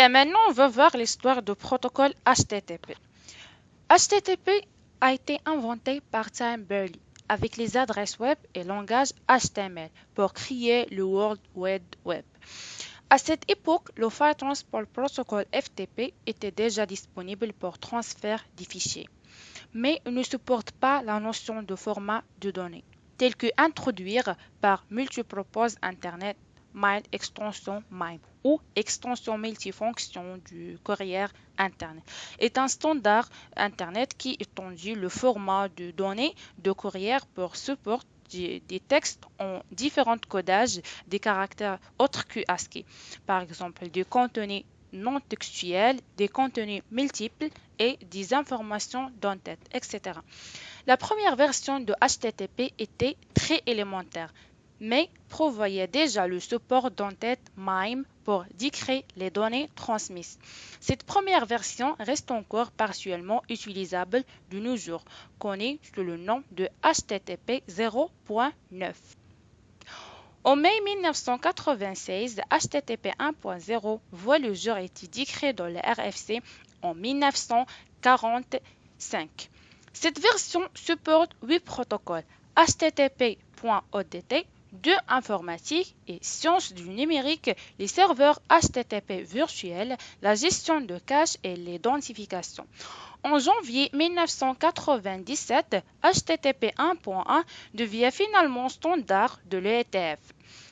maintenant, on va voir l'histoire du protocole HTTP. HTTP a été inventé par Tim Berners-Lee avec les adresses web et langage HTML pour créer le World Wide Web. À cette époque, le File Transport Protocol FTP était déjà disponible pour transfert des fichiers, mais il ne supporte pas la notion de format de données, tel que introduire par Multipurpose Internet Mail extension MIME ou extension multifonction du courrier Internet est un standard Internet qui étendit le format de données de courrier pour supporter des textes en différents codages des caractères autres que ASCII, par exemple des contenus non textuels, des contenus multiples et des informations d'entête, etc. La première version de HTTP était très élémentaire, mais prévoyait déjà le support d'entête MIME pour décrire les données transmises. Cette première version reste encore partiellement utilisable de nos jours, connue sous le nom de HTTP 0.9. En mai 1996, HTTP 1.0 voit le jour et été décrit dans le RFC en 1945. Cette version supporte 8 protocoles HTTP.ODT, 2 informatiques et sciences du numérique, les serveurs HTTP virtuels, la gestion de cache et l'identification. En janvier 1997, HTTP 1.1 devient finalement standard de l'ETF.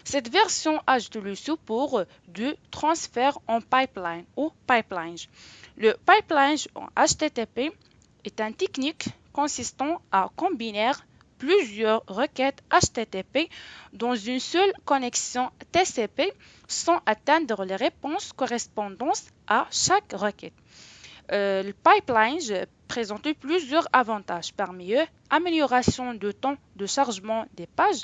Cette version ajoute le support de transfert en pipeline ou pipeline. Le pipeline en HTTP est une technique consistant à combiner plusieurs requêtes HTTP dans une seule connexion TCP sans atteindre les réponses correspondantes à chaque requête. Le pipeline présente plusieurs avantages, parmi eux amélioration du temps de chargement des pages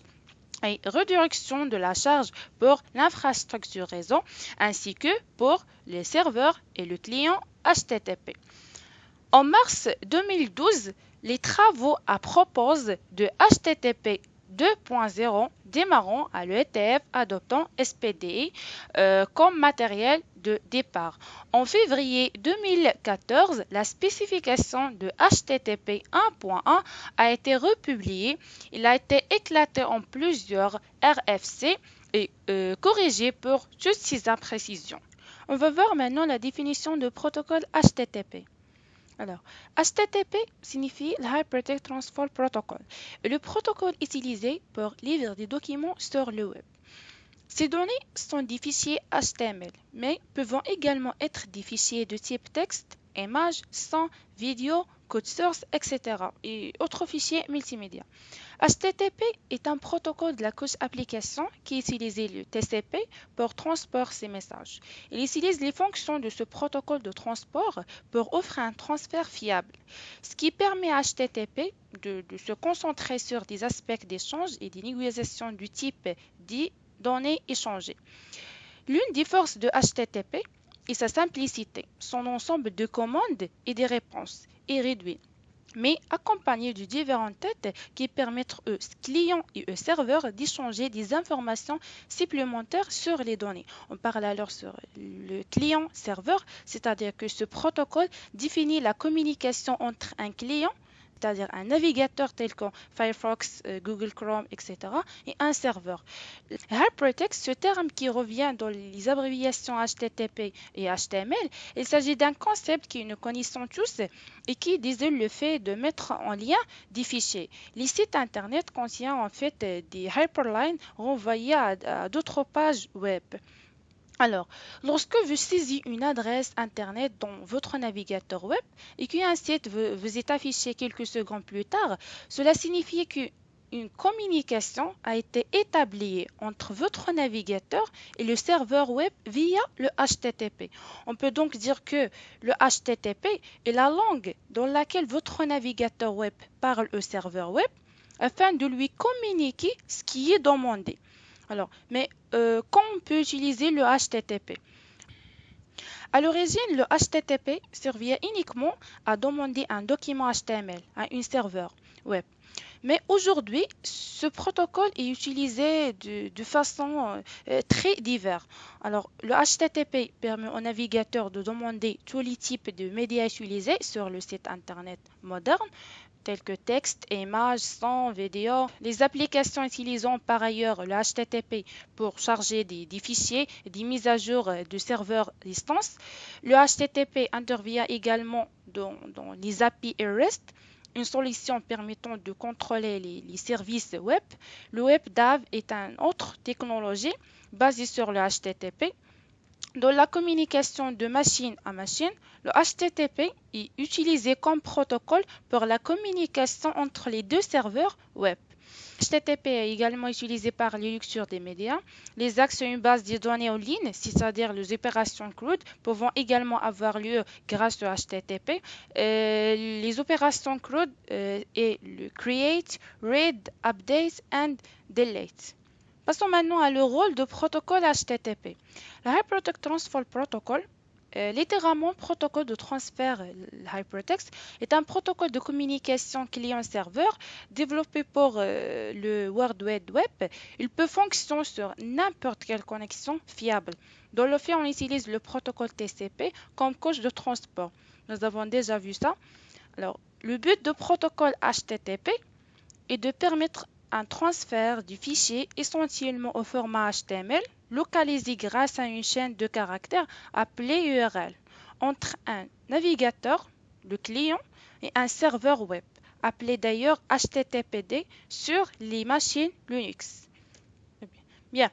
et réduction de la charge pour l'infrastructure réseau ainsi que pour les serveurs et le client HTTP. En mars 2012, les travaux à propos de HTTP 2.0 démarrant à l'ETF adoptant SPDI comme matériel de départ. En février 2014, la spécification de HTTP 1.1 a été republiée. Il a été éclaté en plusieurs RFC et corrigé pour toutes ces imprécisions. On va voir maintenant la définition de protocole HTTP. Alors, HTTP signifie le Hypertext Transfer Protocol et le protocole utilisé pour livrer des documents sur le web. Ces données sont des fichiers HTML, mais peuvent également être des fichiers de type texte, images, son, vidéo, code source, etc. et autres fichiers multimédia. HTTP est un protocole de la couche application qui utilise le TCP pour transporter ces messages. Il utilise les fonctions de ce protocole de transport pour offrir un transfert fiable, ce qui permet à HTTP de se concentrer sur des aspects d'échange et des négociations du type dit données échangées. L'une des forces de HTTP est sa simplicité. Son ensemble de commandes et de réponses est réduit, mais accompagné de différentes têtes qui permettent aux clients et aux serveurs d'échanger des informations supplémentaires sur les données. On parle alors sur le client-serveur, c'est-à-dire que ce protocole définit la communication entre un client, c'est-à-dire un navigateur tel que Firefox, Google Chrome, etc., et un serveur. Hypertext, ce terme qui revient dans les abréviations HTTP et HTML, il s'agit d'un concept que nous connaissons tous et qui disait le fait de mettre en lien des fichiers. Les sites internet contiennent en fait des hyperlines renvoyés à d'autres pages web. Alors, lorsque vous saisissez une adresse Internet dans votre navigateur web et qu'un site vous est affiché quelques secondes plus tard, cela signifie qu'une communication a été établie entre votre navigateur et le serveur web via le HTTP. On peut donc dire que le HTTP est la langue dans laquelle votre navigateur web parle au serveur web afin de lui communiquer ce qui est demandé. Alors, mais quand on peut utiliser le HTTP? À l'origine, le HTTP servait uniquement à demander un document HTML à un serveur web. Mais aujourd'hui, ce protocole est utilisé de façon très diverse. Alors, le HTTP permet au navigateur de demander tous les types de médias utilisés sur le site Internet moderne, tels que texte, images, son, vidéo. Les applications utilisant par ailleurs le HTTP pour charger des fichiers et des mises à jour de serveurs distance. Le HTTP intervient également dans les API et REST, une solution permettant de contrôler les services web. Le WebDAV est une autre technologie basée sur le HTTP. Dans la communication de machine à machine, le HTTP est utilisé comme protocole pour la communication entre les deux serveurs web. HTTP est également utilisé par les lectures des médias. Les accès à une base de données en ligne, c'est-à-dire les opérations CRUD, pouvant également avoir lieu grâce au HTTP. Les opérations CRUD est le Create, Read, Update and Delete. Passons maintenant à le rôle de protocole HTTP. Le Hypertext Transfer Protocol, littéralement protocole de transfert hypertext, est un protocole de communication client-serveur développé pour le World Wide Web. Il peut fonctionner sur n'importe quelle connexion fiable. Dans le fait, on utilise le protocole TCP comme couche de transport. Nous avons déjà vu ça. Alors, le but du protocole HTTP est de permettre un transfert du fichier essentiellement au format HTML, localisé grâce à une chaîne de caractères appelée URL, entre un navigateur, le client, et un serveur web, appelé d'ailleurs HTTPD sur les machines Linux. Bien.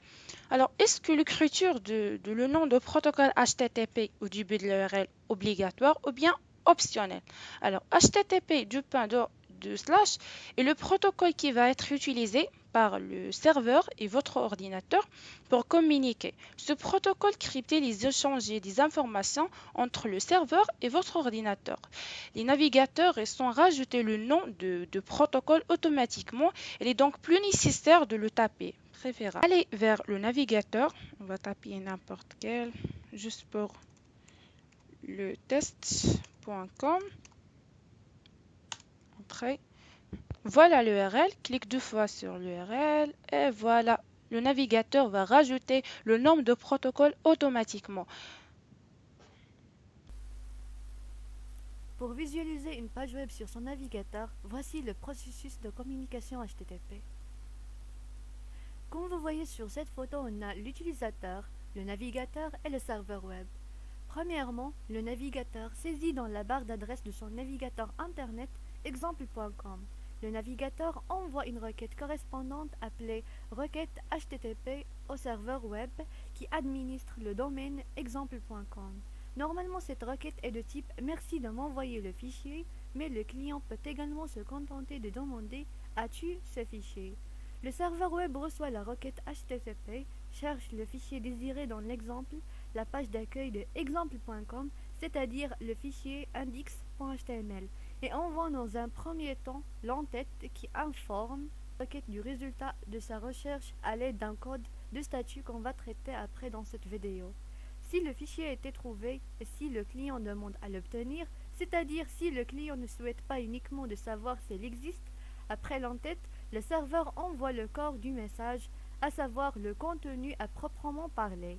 Alors, est-ce que l'écriture de le nom de protocole HTTP au début de l'URL obligatoire ou bien optionnel? Alors, HTTP du point de slash est le protocole qui va être utilisé par le serveur et votre ordinateur pour communiquer. Ce protocole crypté échanges des informations entre le serveur et votre ordinateur. Les navigateurs sont rajoutés le nom de protocole automatiquement. Il est donc plus nécessaire de le taper. Préférable. Allez vers le navigateur. On va taper n'importe quel, juste pour le test.com. Voilà l'URL, clique deux fois sur l'URL et voilà, le navigateur va rajouter le nombre de protocoles automatiquement. Pour visualiser une page web sur son navigateur, voici le processus de communication HTTP. Comme vous voyez sur cette photo, on a l'utilisateur, le navigateur et le serveur web. Premièrement, le navigateur saisit dans la barre d'adresse de son navigateur internet exemple.com. Le navigateur envoie une requête correspondante appelée requête HTTP au serveur web qui administre le domaine exemple.com. Normalement, cette requête est de type merci de m'envoyer le fichier, mais le client peut également se contenter de demander as-tu ce fichier. Le serveur web reçoit la requête HTTP, cherche le fichier désiré dans l'exemple, la page d'accueil de exemple.com, c'est-à-dire le fichier index.html, et envoie dans un premier temps l'entête qui informe la requête du résultat de sa recherche à l'aide d'un code de statut qu'on va traiter après dans cette vidéo. Si le fichier a été trouvé et si le client demande à l'obtenir, c'est-à-dire si le client ne souhaite pas uniquement de savoir s'il existe, après l'entête, le serveur envoie le corps du message, à savoir le contenu à proprement parler.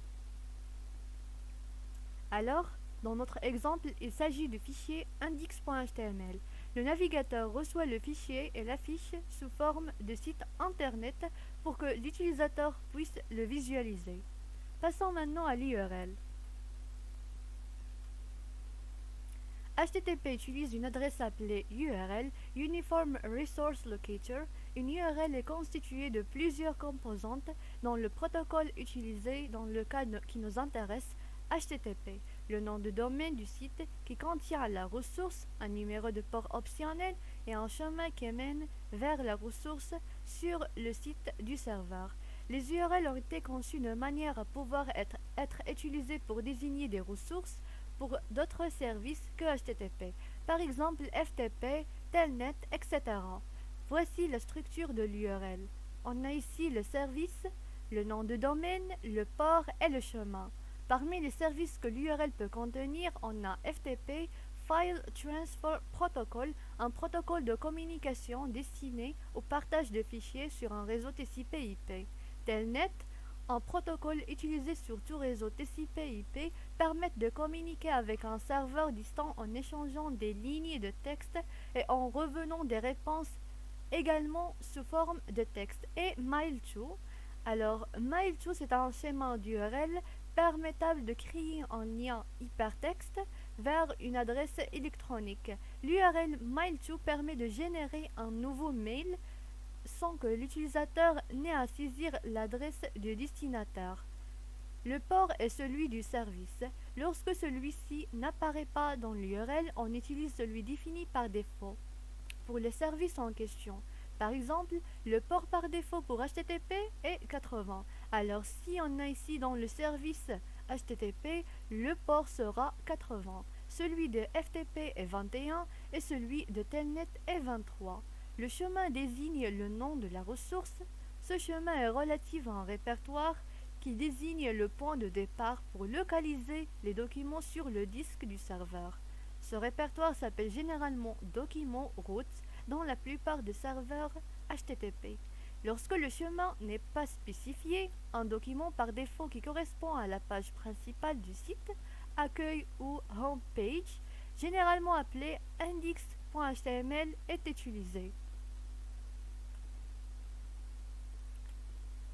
Alors, dans notre exemple, il s'agit du fichier index.html. Le navigateur reçoit le fichier et l'affiche sous forme de site internet pour que l'utilisateur puisse le visualiser. Passons maintenant à l'URL. HTTP utilise une adresse appelée URL, Uniform Resource Locator. Une URL est constituée de plusieurs composantes dans le protocole utilisé dans le cas qui nous intéresse, HTTP, le nom de domaine du site qui contient la ressource, un numéro de port optionnel et un chemin qui mène vers la ressource sur le site du serveur. Les URL ont été conçues de manière à pouvoir être utilisées pour désigner des ressources pour d'autres services que HTTP, par exemple FTP, Telnet, etc. Voici la structure de l'URL. On a ici le service, le nom de domaine, le port et le chemin. Parmi les services que l'URL peut contenir, on a FTP, File Transfer Protocol, un protocole de communication destiné au partage de fichiers sur un réseau TCP/IP. Telnet, un protocole utilisé sur tout réseau TCP/IP, permet de communiquer avec un serveur distant en échangeant des lignes de texte et en revenant des réponses également sous forme de texte. Et Mail2, alors Mail2 c'est un schéma d'URL permettable de créer un lien hypertexte vers une adresse électronique. L'URL Mail2 permet de générer un nouveau mail sans que l'utilisateur n'ait à saisir l'adresse du destinataire. Le port est celui du service. Lorsque celui-ci n'apparaît pas dans l'URL, on utilise celui défini par défaut pour le service en question. Par exemple, le port par défaut pour HTTP est 80. Alors si on a ici dans le service HTTP, le port sera 80. Celui de FTP est 21 et celui de Telnet est 23. Le chemin désigne le nom de la ressource. Ce chemin est relatif à un répertoire qui désigne le point de départ pour localiser les documents sur le disque du serveur. Ce répertoire s'appelle généralement document route dans la plupart des serveurs HTTP. Lorsque le chemin n'est pas spécifié, un document par défaut qui correspond à la page principale du site, accueil ou home page, généralement appelé index.html, est utilisé.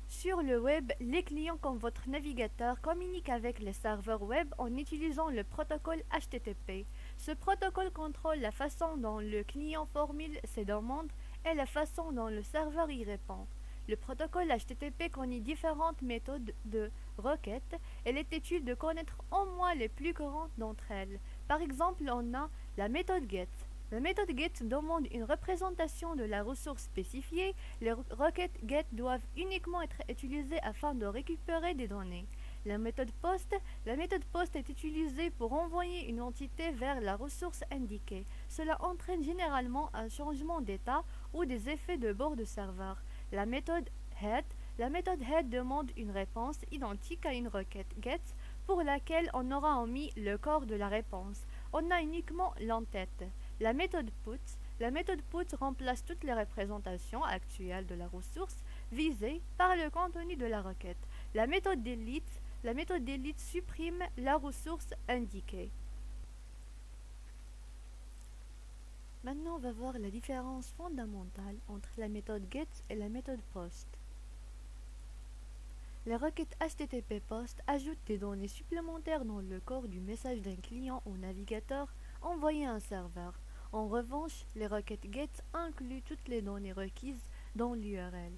Sur le web, les clients comme votre navigateur communiquent avec les serveurs web en utilisant le protocole HTTP. Ce protocole contrôle la façon dont le client formule ses demandes et la façon dont le serveur y répond. Le protocole HTTP connaît différentes méthodes de requête et il est utile de connaître au moins les plus courantes d'entre elles. Par exemple, on a la méthode GET. La méthode GET demande une représentation de la ressource spécifiée. Les requêtes GET doivent uniquement être utilisées afin de récupérer des données. La méthode POST est utilisée pour envoyer une entité vers la ressource indiquée. Cela entraîne généralement un changement d'état ou des effets de bord de serveur. La méthode HEAD demande une réponse identique à une requête GET pour laquelle on aura omis le corps de la réponse. On a uniquement l'entête. La méthode PUT remplace toutes les représentations actuelles de la ressource visée par le contenu de la requête. La méthode delete supprime la ressource indiquée. Maintenant, on va voir la différence fondamentale entre la méthode GET et la méthode POST. Les requêtes HTTP POST ajoutent des données supplémentaires dans le corps du message d'un client ou navigateur envoyé à un serveur. En revanche, les requêtes GET incluent toutes les données requises dans l'URL.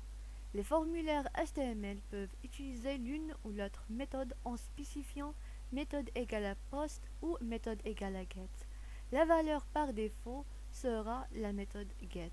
Les formulaires HTML peuvent utiliser l'une ou l'autre méthode en spécifiant méthode égale à POST ou méthode égale à GET. La valeur par défaut sera la méthode GET,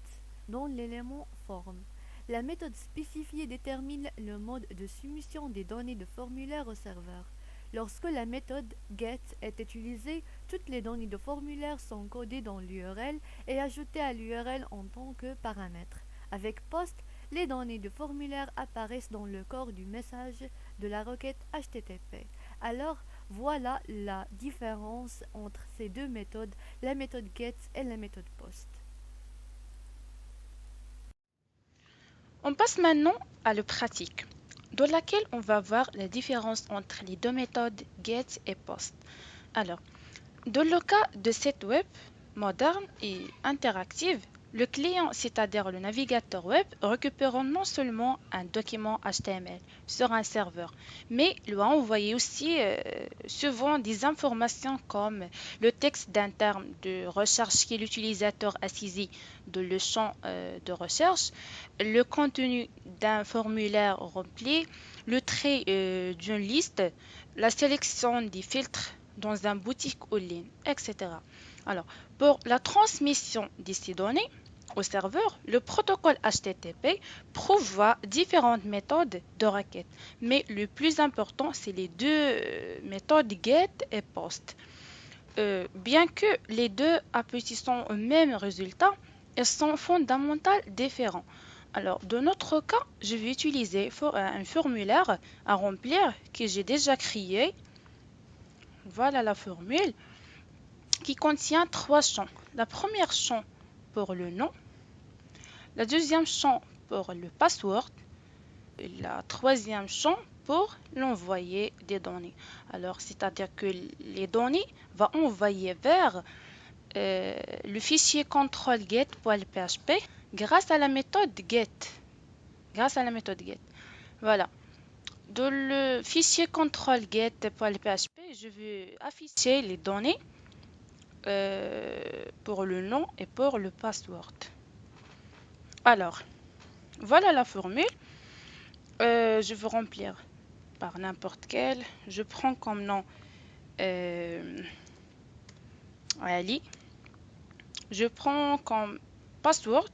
dont l'élément forme. La méthode spécifiée détermine le mode de soumission des données de formulaire au serveur. Lorsque la méthode GET est utilisée, toutes les données de formulaire sont codées dans l'URL et ajoutées à l'URL en tant que paramètres. Avec POST, les données de formulaire apparaissent dans le corps du message de la requête HTTP. Alors, voilà la différence entre ces deux méthodes, la méthode GET et la méthode POST. On passe maintenant à la pratique, dans laquelle on va voir la différence entre les deux méthodes GET et POST. Alors, dans le cas de sites web modernes et interactifs, le client, c'est-à-dire le navigateur web, récupère non seulement un document HTML sur un serveur, mais il va envoyer aussi souvent des informations comme le texte d'un terme de recherche que l'utilisateur a saisi dans le champ de recherche, le contenu d'un formulaire rempli, le trait d'une liste, la sélection des filtres dans un boutique en ligne, etc. Alors, pour la transmission de ces données au serveur, le protocole HTTP prévoit différentes méthodes de requête, mais le plus important, c'est les deux méthodes GET et POST. Bien que les deux aboutissent au même résultat, elles sont fondamentalement différentes. Alors, dans notre cas, je vais utiliser un formulaire à remplir que j'ai déjà créé. Voilà la formule. qui contient trois champs. La première champ pour le nom, la deuxième champ pour le password et la troisième champ pour l'envoyer des données. Alors, c'est-à-dire que les données vont envoyer vers le fichier control get.php grâce à la méthode get. Voilà. Dans le fichier control get.php, je vais afficher les données pour le nom et pour le password. Alors, voilà la formule. Je vais remplir par n'importe quel. Je prends comme nom Ali. Je prends comme password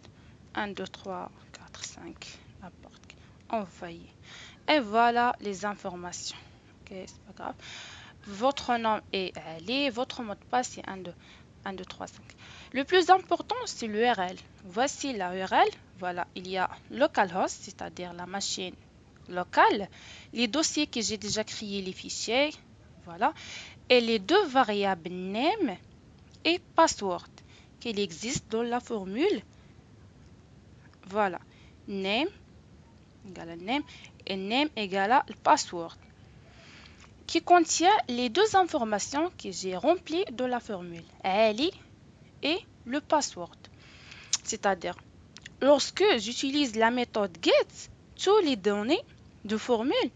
1, 2, 3, 4, 5, n'importe. Envoyer. Et voilà les informations. Ok, c'est pas grave. Votre nom est Ali. Votre mot de passe est 1, 2, 3, 5. Le plus important, c'est l'URL. Voici la URL. Voilà, il y a localhost, c'est-à-dire la machine locale, les dossiers que j'ai déjà créés, les fichiers, voilà, et les deux variables name et password qui existent dans la formule. Voilà, name égale à name et name égale à password qui contient les deux informations que j'ai remplies dans la formule, Ali et le password. C'est-à-dire, lorsque j'utilise la méthode get, toutes les données de formule,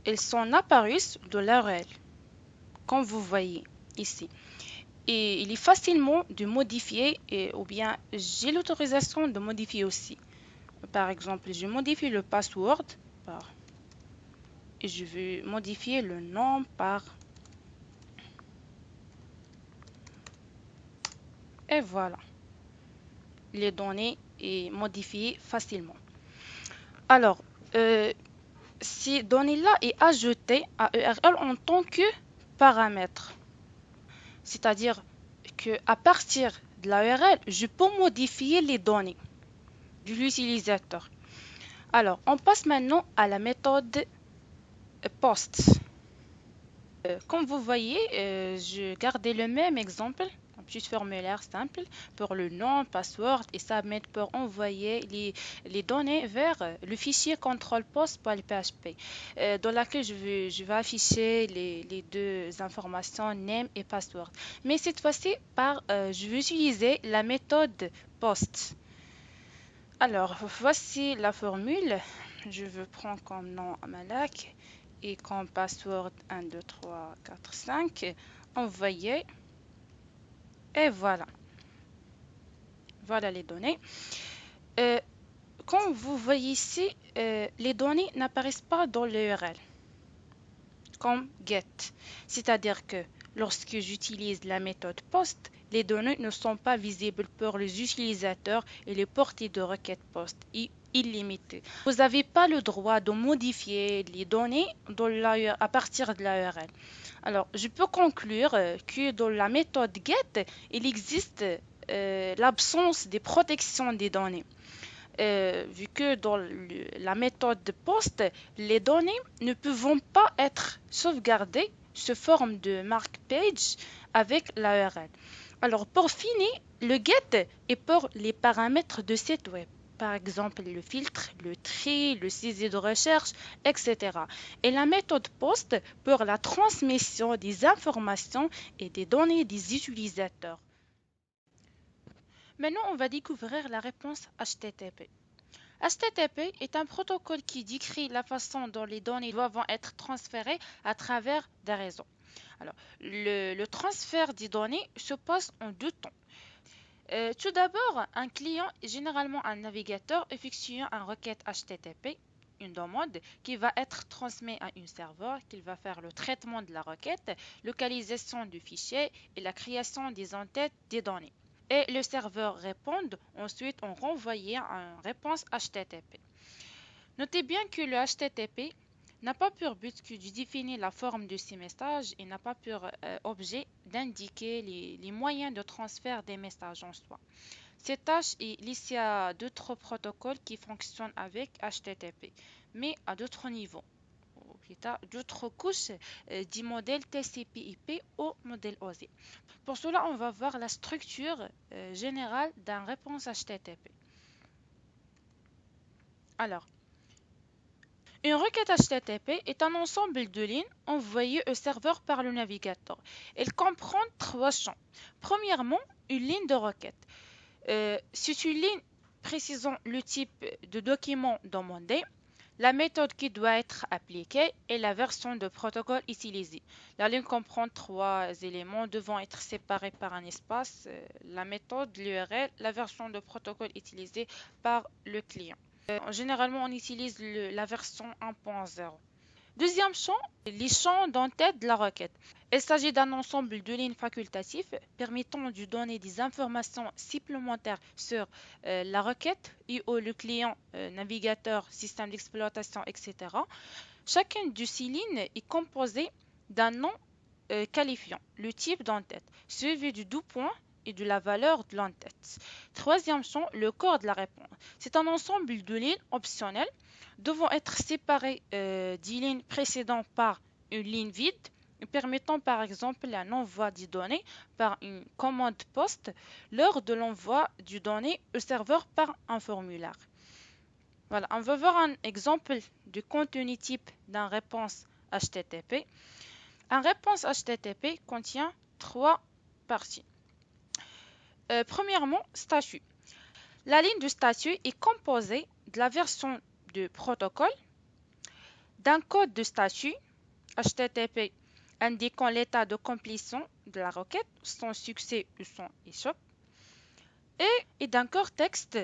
elles sont apparues dans l'URL, comme vous voyez ici. Et il est facilement de modifier, ou bien j'ai l'autorisation de modifier aussi. Par exemple, je modifie le password et je vais modifier le nom par. Et voilà, les données sont modifiées facilement. Alors, ces données-là sont ajoutées à URL en tant que paramètre. C'est-à-dire qu'à partir de la URL, je peux modifier les données de l'utilisateur. Alors, on passe maintenant à la méthode post. Comme vous voyez, je gardais le même exemple, un petit formulaire simple pour le nom, password et submit pour envoyer les données vers le fichier control post.php dans lequel je vais afficher les deux informations name et password. Mais cette fois-ci, je vais utiliser la méthode post. Alors, voici la formule. Je veux prendre comme nom Malak et comme password 1, 2, 3, 4, 5. Envoyer. Et voilà. Voilà les données. Comme vous voyez ici, les données n'apparaissent pas dans l'URL comme get. C'est-à-dire que lorsque j'utilise la méthode post, les données ne sont pas visibles pour les utilisateurs et les portées de requête post illimitées. Vous n'avez pas le droit de modifier les données à partir de la URL. Alors, je peux conclure que dans la méthode get, il existe l'absence de protection des données. Vu que dans la méthode post, les données ne peuvent pas être sauvegardées sous forme de mark page avec la URL. Alors pour finir, le get est pour les paramètres de site web. Par exemple, le filtre, le tri, le saisie de recherche, etc. Et la méthode post pour la transmission des informations et des données des utilisateurs. Maintenant, on va découvrir la réponse HTTP. HTTP est un protocole qui décrit la façon dont les données doivent être transférées à travers des réseaux. Alors, le transfert des données se passe en deux temps. Tout d'abord, un client, généralement un navigateur, effectue une requête HTTP, une demande qui va être transmise à un serveur, qui va faire le traitement de la requête, localisation du fichier et la création des entêtes des données. Et le serveur répond ensuite en renvoyant une réponse HTTP. Notez bien que le HTTP n'a pas pour but que de définir la forme de ces messages et n'a pas pour objet d'indiquer les moyens de transfert des messages en soi. Cette tâche est laissée à d'autres protocoles qui fonctionnent avec HTTP, mais à d'autres niveaux. plus tard d'autres couches du modèle TCP/IP au modèle OSI. Pour cela, on va voir la structure générale d'une réponse HTTP. Alors, une requête HTTP est un ensemble de lignes envoyées au serveur par le navigateur. Elle comprend trois champs. Premièrement, une ligne de requête. C'est une ligne précisant le type de document demandé, la méthode qui doit être appliquée et la version de protocole utilisée. La ligne comprend trois éléments devant être séparés par un espace, la méthode, l'URL, la version de protocole utilisée par le client. Généralement, on utilise la version 1.0. Deuxième champ, les champs d'entête de la requête. Il s'agit d'un ensemble de lignes facultatives permettant de donner des informations supplémentaires sur la requête et où le client, navigateur, système d'exploitation, etc. Chacune de ces lignes est composée d'un nom qualifiant le type d'entête, suivi de deux points et de la valeur de l'entête. Troisième champ, le corps de la réponse. C'est un ensemble de lignes optionnelles devant être séparées des lignes précédentes par une ligne vide, permettant par exemple un envoi des données par une commande POST lors de l'envoi du données au serveur par un formulaire. Voilà, on va voir un exemple du contenu type d'une réponse HTTP. Une réponse HTTP contient trois parties. Premièrement, statut. La ligne de statut est composée de la version de protocole, d'un code de statut HTTP indiquant l'état de complétion de la requête, son succès ou son échec, et d'un corps texte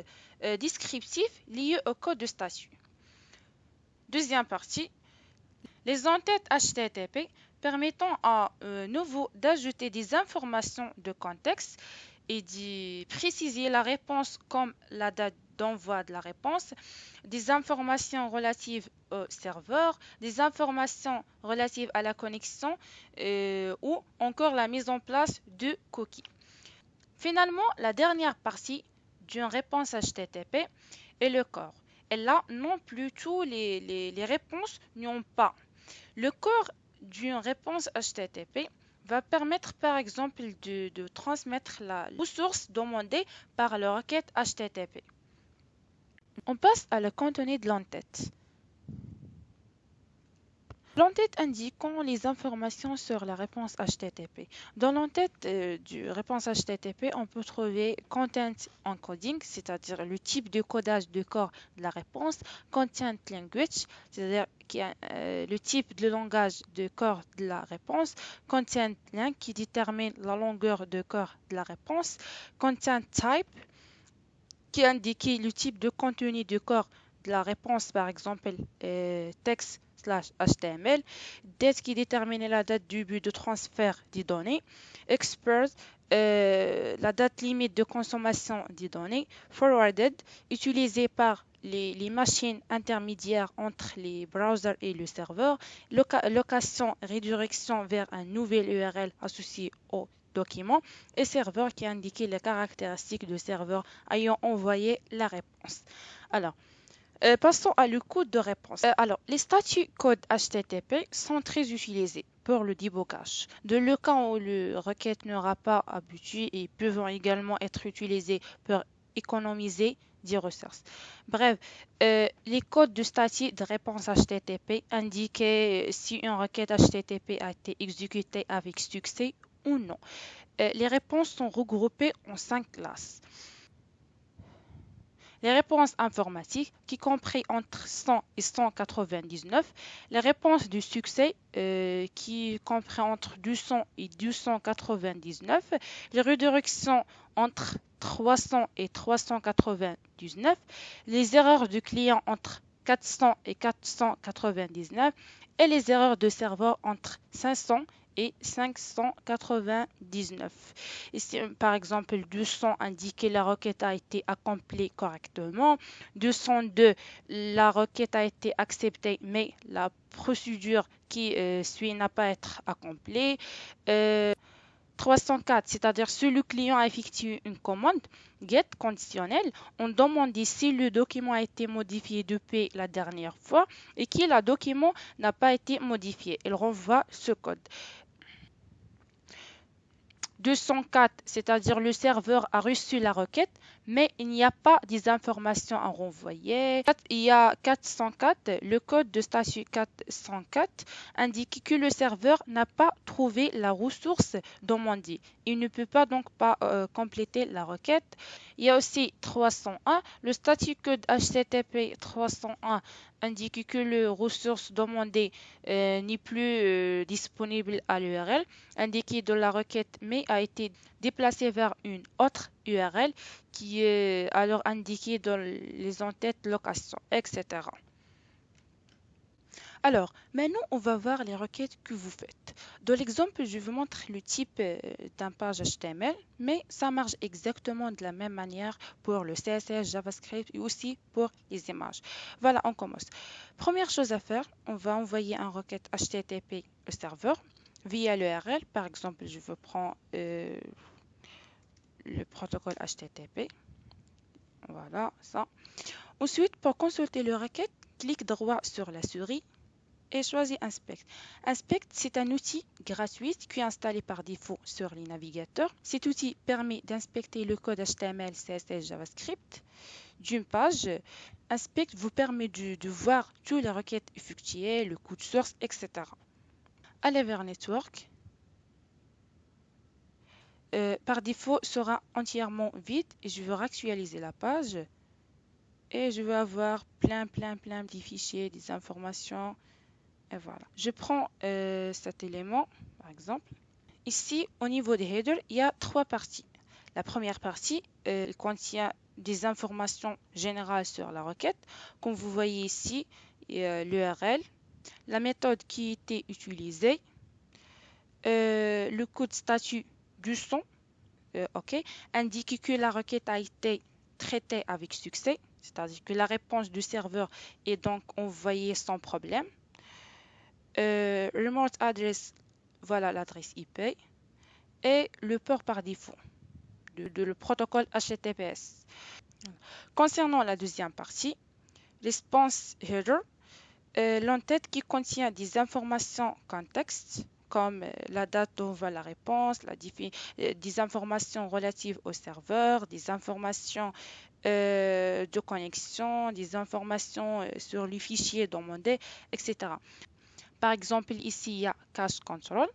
descriptif lié au code de statut. Deuxième partie, les entêtes HTTP permettant à nouveau d'ajouter des informations de contexte et de préciser la réponse comme la date d'envoi de la réponse, des informations relatives au serveur, des informations relatives à la connexion ou encore la mise en place de cookies. Finalement, la dernière partie d'une réponse HTTP est le corps. Et là, non plus toutes les réponses n'ont pas. Le corps d'une réponse HTTP va permettre par exemple de transmettre la ressource demandée par la requête HTTP. On passe à le contenu de l'entête. L'entête indiquant les informations sur la réponse HTTP. Dans l'entête du réponse HTTP, on peut trouver Content Encoding, c'est-à-dire le type de codage de corps de la réponse, Content Language, c'est-à-dire le type de langage de corps de la réponse, Content Length qui détermine la longueur de corps de la réponse, Content Type qui indique le type de contenu de corps de la réponse, par exemple texte/HTML, date qui détermine la date du but de transfert des données, expert, la date limite de consommation des données, forwarded, utilisé par les machines intermédiaires entre les browsers et le serveur, location, redirection vers un nouvel URL associé au document et serveur qui indique les caractéristiques du serveur ayant envoyé la réponse. Alors, passons à le code de réponse. Les statuts code HTTP sont très utilisés pour le débogage. Dans le cas où la requête n'aura pas abouti, et peuvent également être utilisés pour économiser des ressources. Bref, les codes de statut de réponse HTTP indiquent si une requête HTTP a été exécutée avec succès ou non. Les réponses sont regroupées en 5 classes. Les réponses informatiques qui comprennent entre 100 et 199, les réponses du succès qui comprennent entre 200 et 299, les redirections entre 300 et 399, les erreurs du client entre 400 et 499 et les erreurs de serveur entre 500 et 599. Ici, par exemple, 200 indique que la requête a été accomplie correctement. 202, la requête a été acceptée, mais la procédure qui suit n'a pas été accomplie. 304, c'est-à-dire si le client a effectué une commande, get conditionnel, on demande si le document a été modifié depuis la dernière fois et que le document n'a pas été modifié. Il renvoie ce code. 204, c'est-à-dire le serveur a reçu la requête, mais il n'y a pas des informations à renvoyer. Il y a 404, le code de statut 404 indique que le serveur n'a pas trouvé la ressource demandée. Il ne peut pas donc pas compléter la requête. Il y a aussi 301, le statut code HTTP 301 indique que la ressource demandée n'est plus disponible à l'URL indiquée dans la requête mais a été déplacée vers une autre URL qui est alors indiquée dans les entêtes location, etc. Alors, maintenant, on va voir les requêtes que vous faites. Dans l'exemple, je vous montre le type d'un page HTML, mais ça marche exactement de la même manière pour le CSS, JavaScript et aussi pour les images. Voilà, on commence. Première chose à faire, on va envoyer une requête HTTP au serveur via l'URL. Par exemple, je vous prends le protocole HTTP. Voilà, ça. Ensuite, pour consulter le requête, clique droit sur la souris et choisis Inspect. Inspect, c'est un outil gratuit qui est installé par défaut sur les navigateurs. Cet outil permet d'inspecter le code HTML, CSS, JavaScript d'une page. Inspect vous permet de voir toutes les requêtes effectuées, le code source, etc. Allez vers Network. Par défaut, sera entièrement vide et je vais réactualiser la page. Et je vais avoir plein de fichiers, des informations. Et voilà. Je prends cet élément, par exemple. Ici, au niveau des headers, il y a trois parties. La première partie contient des informations générales sur la requête. Comme vous voyez ici, l'URL, la méthode qui a été utilisée, le code statut du son, indique que la requête a été traitée avec succès, c'est-à-dire que la réponse du serveur est donc envoyée sans problème. Remote address, voilà l'adresse IP et le port par défaut de le protocole HTTPS. Concernant la deuxième partie, response header, l'entête qui contient des informations contexte comme la date d'envoi la réponse, des informations relatives au serveur, des informations de connexion, des informations sur le fichier demandé, etc. Par exemple, ici, il y a cache control.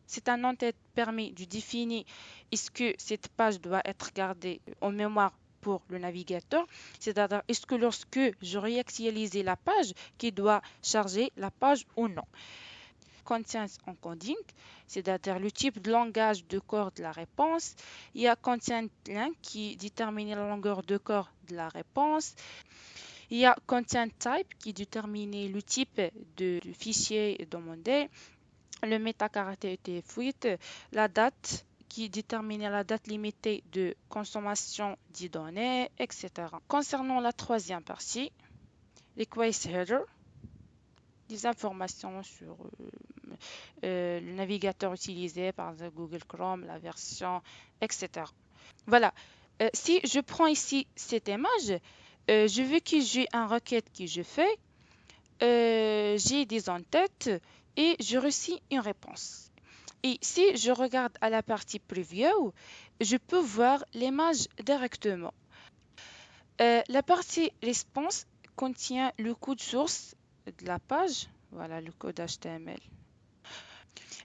C'est un entête qui permet de définir est-ce que cette page doit être gardée en mémoire pour le navigateur, c'est-à-dire est-ce que lorsque je réactualise la page, qui doit charger la page ou non. Content encoding, c'est-à-dire le type de langage de corps de la réponse. Il y a content length qui détermine la longueur de corps de la réponse. Il y a content type qui détermine le type de fichier demandé. Le métacaractère fuite, la date qui détermine la date limitée de consommation des données, etc. Concernant la troisième partie, request header, des informations sur le navigateur utilisé, par exemple Google Chrome, la version, etc. Voilà. Si je prends ici cette image, je veux que j'ai une requête que je fais, j'ai des entêtes et je reçois une réponse. Et si je regarde à la partie Preview, je peux voir l'image directement. La partie Response contient le code source de la page, voilà le code HTML.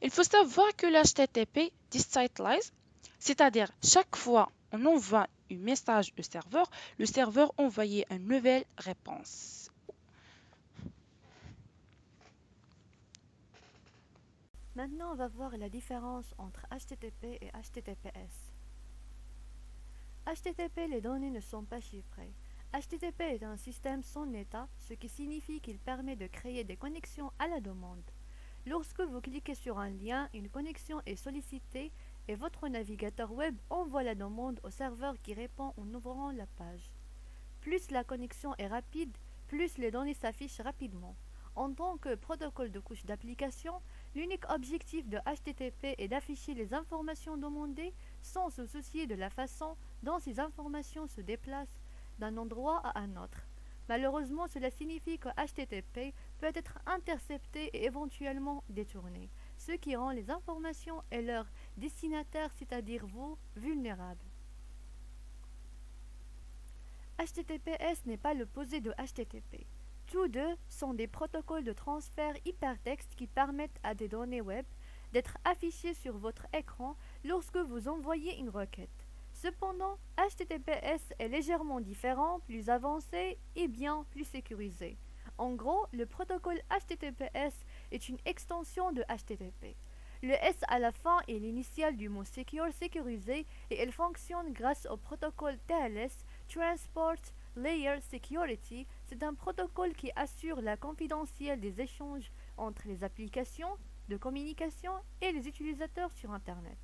Il faut savoir que l'HTTP deserialize, c'est-à-dire chaque fois on envoie un message au serveur, le serveur envoie une nouvelle réponse. Maintenant, on va voir la différence entre HTTP et HTTPS. HTTP, les données ne sont pas chiffrées. HTTP est un système sans état, ce qui signifie qu'il permet de créer des connexions à la demande. Lorsque vous cliquez sur un lien, une connexion est sollicitée et votre navigateur web envoie la demande au serveur qui répond en ouvrant la page. Plus la connexion est rapide, plus les données s'affichent rapidement. En tant que protocole de couche d'application, L'unique objectif de HTTP est d'afficher les informations demandées sans se soucier de la façon dont ces informations se déplacent d'un endroit à un autre. Malheureusement, cela signifie que HTTP peut être intercepté et éventuellement détourné, ce qui rend les informations et leur destinataire, c'est-à-dire vous, vulnérables. HTTPS n'est pas l'opposé de HTTP. Tous deux sont des protocoles de transfert hypertexte qui permettent à des données web d'être affichées sur votre écran lorsque vous envoyez une requête. Cependant, HTTPS est légèrement différent, plus avancé et bien plus sécurisé. En gros, le protocole HTTPS est une extension de HTTP. Le S à la fin est l'initiale du mot secure sécurisé et elle fonctionne grâce au protocole TLS, Transport Layer Security. C'est un protocole qui assure la confidentialité des échanges entre les applications de communication et les utilisateurs sur Internet.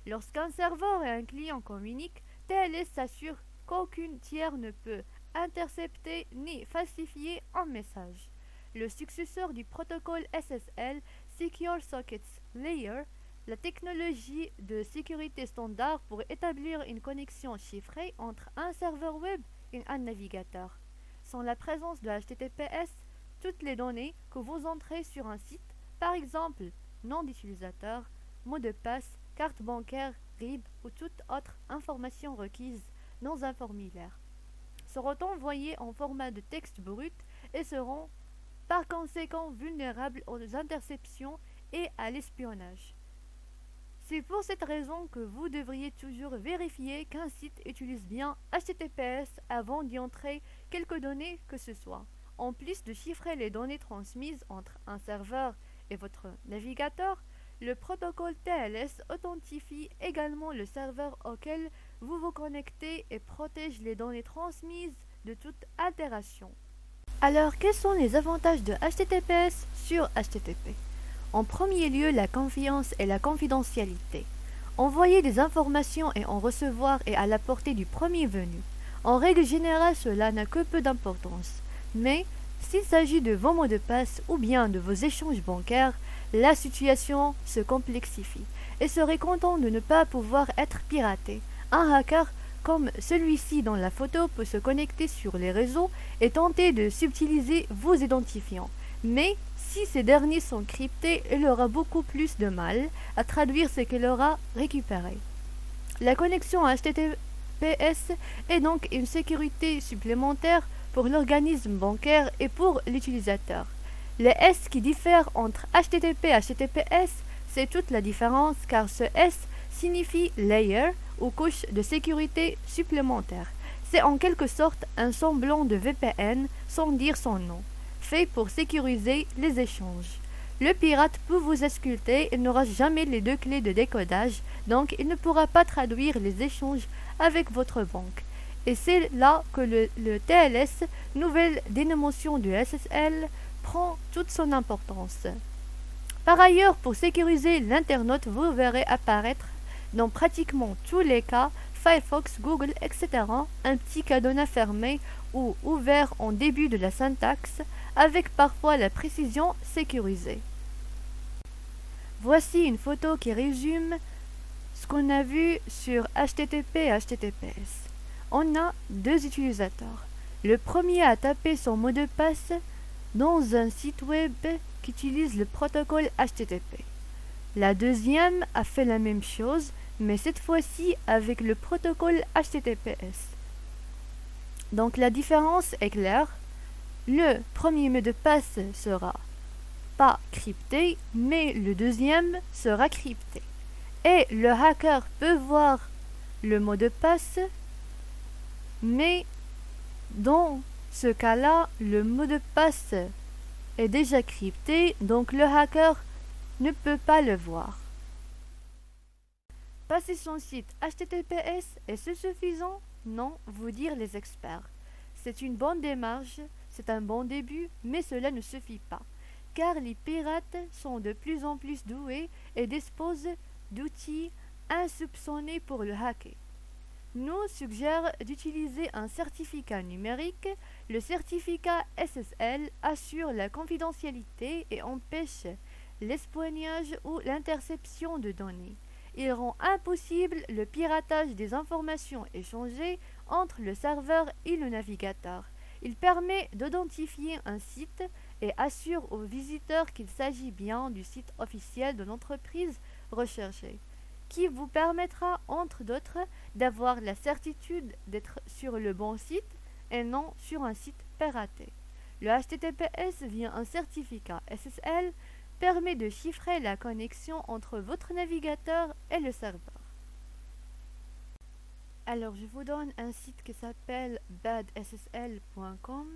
Lorsqu'un serveur et un client communiquent, TLS s'assure qu'aucun tiers ne peut intercepter ni falsifier un message. Le successeur du protocole SSL, Secure Sockets Layer, la technologie de sécurité standard pour établir une connexion chiffrée entre un serveur web et un navigateur. Sans la présence de HTTPS, toutes les données que vous entrez sur un site, par exemple nom d'utilisateur, mot de passe, carte bancaire, RIB ou toute autre information requise dans un formulaire, seront envoyées en format de texte brut et seront par conséquent vulnérables aux interceptions et à l'espionnage. C'est pour cette raison que vous devriez toujours vérifier qu'un site utilise bien HTTPS avant d'y entrer quelques données que ce soit. En plus de chiffrer les données transmises entre un serveur et votre navigateur, le protocole TLS authentifie également le serveur auquel vous vous connectez et protège les données transmises de toute altération. Alors, quels sont les avantages de HTTPS sur HTTP? En premier lieu, la confiance et la confidentialité. Envoyer des informations et en recevoir est à la portée du premier venu. En règle générale, cela n'a que peu d'importance. Mais, s'il s'agit de vos mots de passe ou bien de vos échanges bancaires, la situation se complexifie et serait content de ne pas pouvoir être piraté. Un hacker comme celui-ci dans la photo peut se connecter sur les réseaux et tenter de subtiliser vos identifiants. Mais si ces derniers sont cryptés, il aura beaucoup plus de mal à traduire ce qu'il aura récupéré. La connexion HTTPS est donc une sécurité supplémentaire pour l'organisme bancaire et pour l'utilisateur. Le S qui diffère entre HTTP et HTTPS, c'est toute la différence car ce S signifie layer ou couche de sécurité supplémentaire. C'est en quelque sorte un semblant de VPN sans dire son nom, fait pour sécuriser les échanges. Le pirate peut vous ausculter, il n'aura jamais les deux clés de décodage, donc il ne pourra pas traduire les échanges avec votre banque. Et c'est là que le TLS, nouvelle dénomination du SSL, prend toute son importance. Par ailleurs, pour sécuriser l'internaute, vous verrez apparaître dans pratiquement tous les cas, Firefox, Google, etc., un petit cadenas fermé ou ouvert en début de la syntaxe, avec parfois la précision sécurisée. Voici une photo qui résume ce qu'on a vu sur HTTP et HTTPS. On a deux utilisateurs. Le premier a tapé son mot de passe dans un site web qui utilise le protocole HTTP. La deuxième a fait la même chose, mais cette fois-ci avec le protocole HTTPS. Donc la différence est claire. Le premier mot de passe sera pas crypté, mais le deuxième sera crypté. Et le hacker peut voir le mot de passe, mais dans ce cas-là, le mot de passe est déjà crypté, donc le hacker ne peut pas le voir. Passer son site HTTPS, est-ce suffisant? Non, vous dire les experts. C'est une bonne démarche, c'est un bon début, mais cela ne suffit pas, car les pirates sont de plus en plus doués et disposent d'outils insoupçonnés pour le hacker. Nous suggère d'utiliser un certificat numérique. Le certificat SSL assure la confidentialité et empêche l'espionnage ou l'interception de données. Il rend impossible le piratage des informations échangées entre le serveur et le navigateur. Il permet d'identifier un site et assure aux visiteurs qu'il s'agit bien du site officiel de l'entreprise recherchée, qui vous permettra, entre d'autres, d'avoir la certitude d'être sur le bon site et non sur un site piraté. Le HTTPS via un certificat SSL permet de chiffrer la connexion entre votre navigateur et le serveur. Alors je vous donne un site qui s'appelle badssl.com.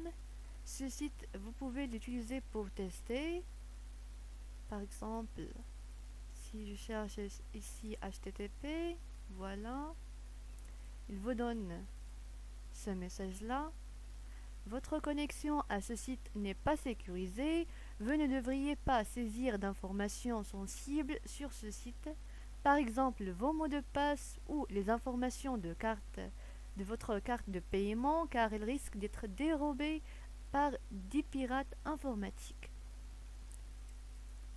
Ce site, vous pouvez l'utiliser pour tester. Par exemple, si je cherche ici HTTP, voilà, il vous donne ce message-là. Votre connexion à ce site n'est pas sécurisée. Vous ne devriez pas saisir d'informations sensibles sur ce site. Par exemple, vos mots de passe ou les informations de votre carte de paiement, car ils risquent d'être dérobés par des pirates informatiques.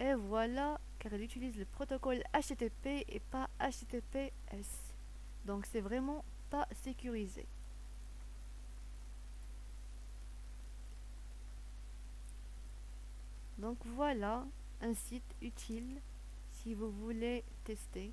Et voilà, car il utilise le protocole HTTP et pas HTTPS. Donc c'est vraiment pas sécurisé. Donc voilà un site utile si vous voulez tester.